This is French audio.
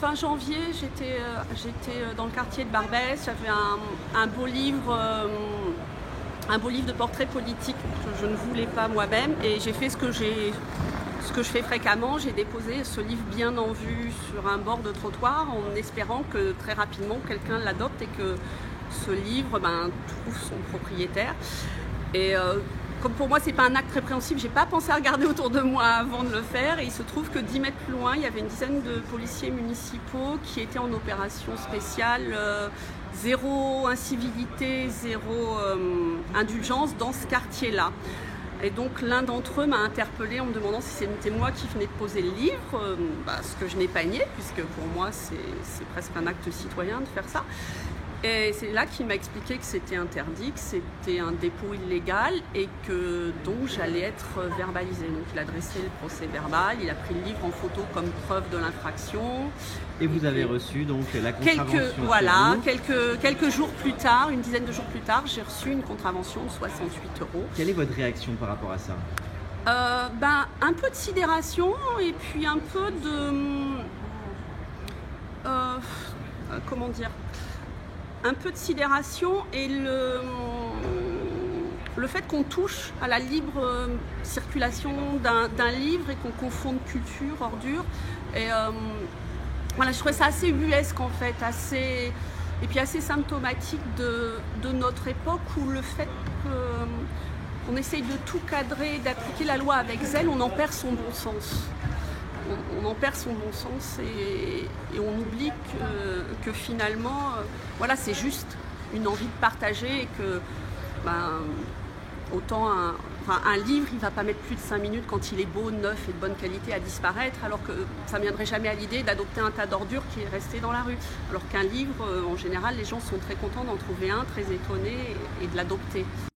fin janvier, j'étais dans le quartier de Barbès. J'avais un beau livre de portraits politiques que je ne voulais pas moi-même. Et j'ai fait ce que je fais fréquemment. J'ai déposé ce livre bien en vue sur un bord de trottoir en espérant que très rapidement quelqu'un l'adopte et que ce livre trouve son propriétaire. Et comme pour moi, c'est pas un acte répréhensible, j'ai pas pensé à regarder autour de moi avant de le faire. Et il se trouve que 10 mètres plus loin, il y avait une dizaine de policiers municipaux qui étaient en opération spéciale. Zéro incivilité, zéro indulgence dans ce quartier-là. Et donc l'un d'entre eux m'a interpellée en me demandant si c'était moi qui venais de poser le livre, ce que je n'ai pas nié, puisque pour moi c'est presque un acte citoyen de faire ça. Et c'est là qu'il m'a expliqué que c'était interdit, que c'était un dépôt illégal et que donc j'allais être verbalisée. Donc il a dressé le procès verbal, il a pris le livre en photo comme preuve de l'infraction. Et vous avez reçu donc la contravention. Quelques jours plus tard, une dizaine de jours plus tard, j'ai reçu une contravention de 68 €. Quelle est votre réaction par rapport à ça ? Un peu de sidération et puis un peu de... comment dire ? Un peu de sidération et le fait qu'on touche à la libre circulation d'un livre et qu'on confonde culture, ordure. Et je trouvais ça assez ubuesque en fait, et puis assez symptomatique de notre époque où le fait qu'on essaye de tout cadrer, d'appliquer la loi avec zèle, on en perd son bon sens. On en perd son bon sens et on oublie que finalement, c'est juste une envie de partager et que autant un livre, il ne va pas mettre plus de 5 minutes quand il est beau, neuf et de bonne qualité à disparaître, alors que ça ne viendrait jamais à l'idée d'adopter un tas d'ordures qui est resté dans la rue. Alors qu'un livre, en général, les gens sont très contents d'en trouver un, très étonnés et de l'adopter.